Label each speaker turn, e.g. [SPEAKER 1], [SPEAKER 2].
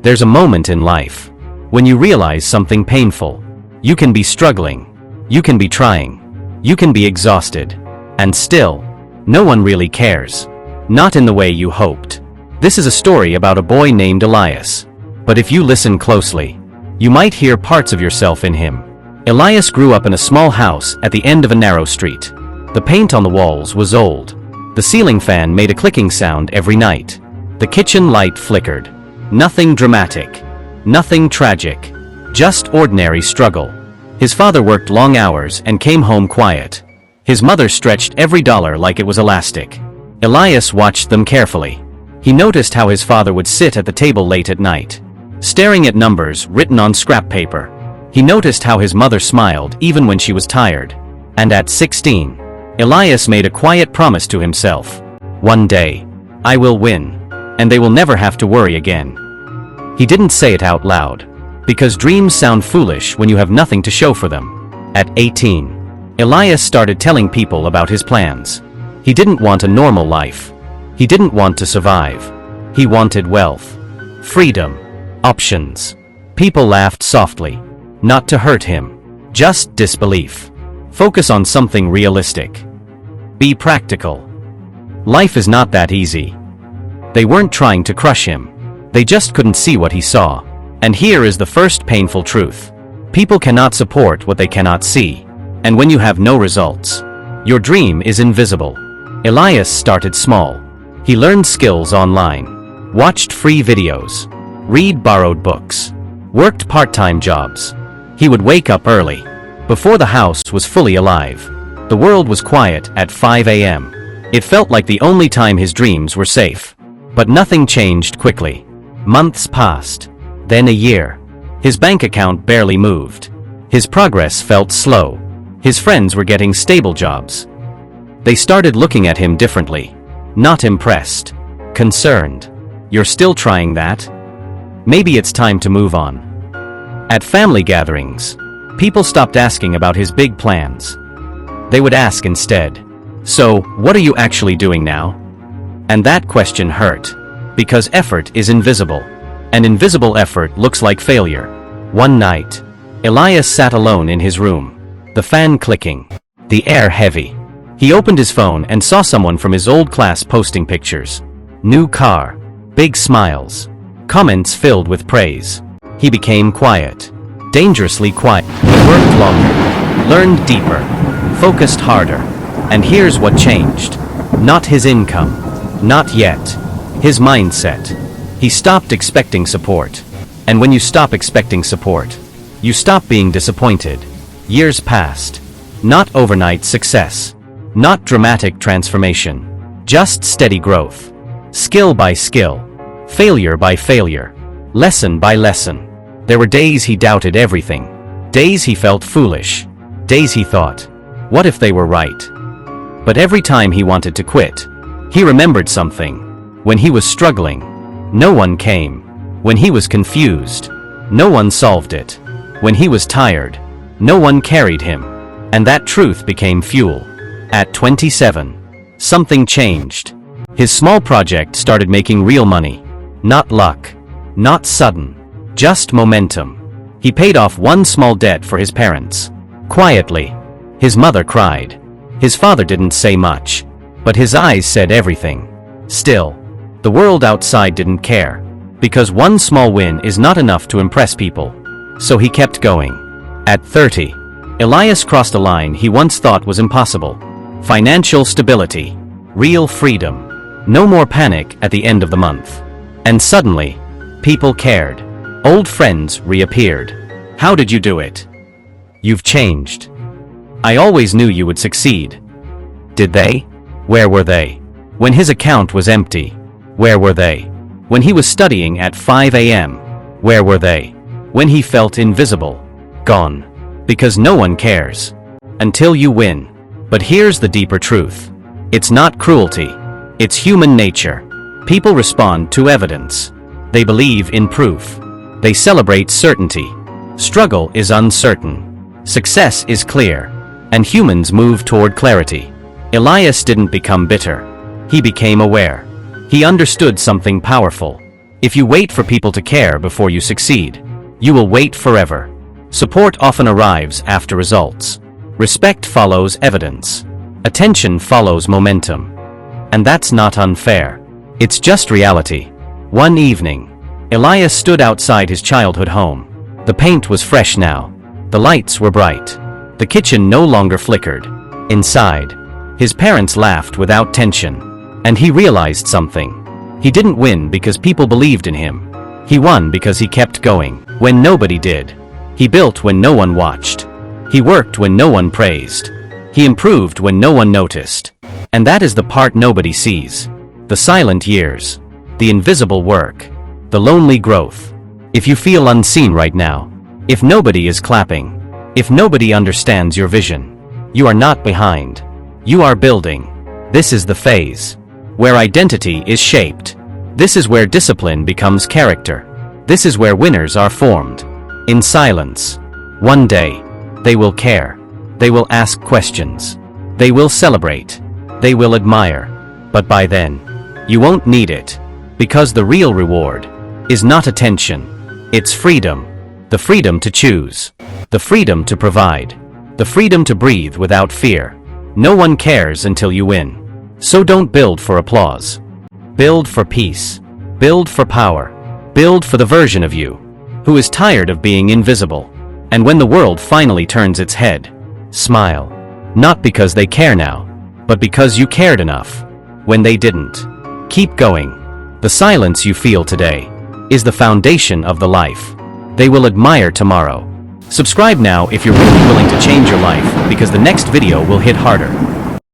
[SPEAKER 1] There's a moment in life when you realize something painful. You can be struggling, you can be trying, you can be exhausted, and still, no one really cares. Not in the way you hoped. This is a story about a boy named Elias. But if you listen closely, you might hear parts of yourself in him. Elias grew up in a small house at the end of a narrow street. The paint on the walls was old. The ceiling fan made a clicking sound every night. The kitchen light flickered. Nothing dramatic. Nothing tragic. Just ordinary struggle. His father worked long hours and came home quiet. His mother stretched every dollar like it was elastic. Elias watched them carefully. He noticed how his father would sit at the table late at night, staring at numbers written on scrap paper. He noticed how his mother smiled even when she was tired. And at 16, Elias made a quiet promise to himself. One day, I will win, and they will never have to worry again. He didn't say it out loud, because dreams sound foolish when you have nothing to show for them. At 18, Elias started telling people about his plans. He didn't want a normal life. He didn't want to survive. He wanted wealth, freedom, options. People laughed softly, not to hurt him, just disbelief. Focus on something realistic. Be practical. Life is not that easy. They weren't trying to crush him. They just couldn't see what he saw. And here is the first painful truth. People cannot support what they cannot see. And when you have no results, your dream is invisible. Elias started small. He learned skills online, watched free videos, read borrowed books, worked part-time jobs. He would wake up early, before the house was fully alive. The world was quiet at 5 a.m. It felt like the only time his dreams were safe. But nothing changed quickly. Months passed, then a year. His bank account barely moved. His progress felt slow. His friends were getting stable jobs. They started looking at him differently. Not impressed. Concerned. You're still trying that? Maybe it's time to move on. At family gatherings, people stopped asking about his big plans. They would ask instead, "So, what are you actually doing now?" And that question hurt, because effort is invisible. And invisible effort looks like failure. One night, Elias sat alone in his room, the fan clicking, the air heavy. He opened his phone and saw someone from his old class posting pictures. New car, big smiles, comments filled with praise. He became quiet, dangerously quiet. He worked longer, learned deeper, focused harder. And here's what changed. Not his income, not yet. His mindset. He stopped expecting support. And when you stop expecting support, you stop being disappointed. Years passed. Not overnight success. Not dramatic transformation. Just steady growth. Skill by skill. Failure by failure. Lesson by lesson. There were days he doubted everything. Days he felt foolish. Days he thought, what if they were right? But every time he wanted to quit, he remembered something. When he was struggling, no one came. When he was confused, no one solved it. When he was tired, no one carried him. And that truth became fuel. At 27, something changed. His small project started making real money. Not luck. Not sudden. Just momentum. He paid off one small debt for his parents. Quietly. His mother cried. His father didn't say much. But his eyes said everything. Still, the world outside didn't care. Because one small win is not enough to impress people. So he kept going. At 30, Elias crossed a line he once thought was impossible. Financial stability. Real freedom. No more panic at the end of the month. And suddenly, people cared. Old friends reappeared. How did you do it? You've changed. I always knew you would succeed. Did they? Where were they? When his account was empty, where were they? When he was studying at 5 a.m., where were they? When he felt invisible, gone. Because no one cares. Until you win. But here's the deeper truth. It's not cruelty. It's human nature. People respond to evidence. They believe in proof. They celebrate certainty. Struggle is uncertain. Success is clear. And humans move toward clarity. Elias didn't become bitter. He became aware. He understood something powerful. If you wait for people to care before you succeed, you will wait forever. Support often arrives after results. Respect follows evidence. Attention follows momentum. And that's not unfair. It's just reality. One evening, Elias stood outside his childhood home. The paint was fresh now. The lights were bright. The kitchen no longer flickered. Inside, his parents laughed without tension. And he realized something. He didn't win because people believed in him. He won because he kept going when nobody did. He built when no one watched. He worked when no one praised. He improved when no one noticed. And that is the part nobody sees. The silent years. The invisible work. The lonely growth. If you feel unseen right now, if nobody is clapping, if nobody understands your vision, you are not behind. You are building. This is the phase where identity is shaped. This is where discipline becomes character. This is where winners are formed. In silence. One day, they will care. They will ask questions. They will celebrate. They will admire. But by then, you won't need it. Because the real reward is not attention. It's freedom. The freedom to choose. The freedom to provide. The freedom to breathe without fear. No one cares until you win. So don't build for applause. Build for peace. Build for power. Build for the version of you who is tired of being invisible. And when the world finally turns its head, smile. Not because they care now, but because you cared enough when they didn't. Keep going. The silence you feel today is the foundation of the life they will admire tomorrow. Subscribe now if you're really willing to change your life, because the next video will hit harder.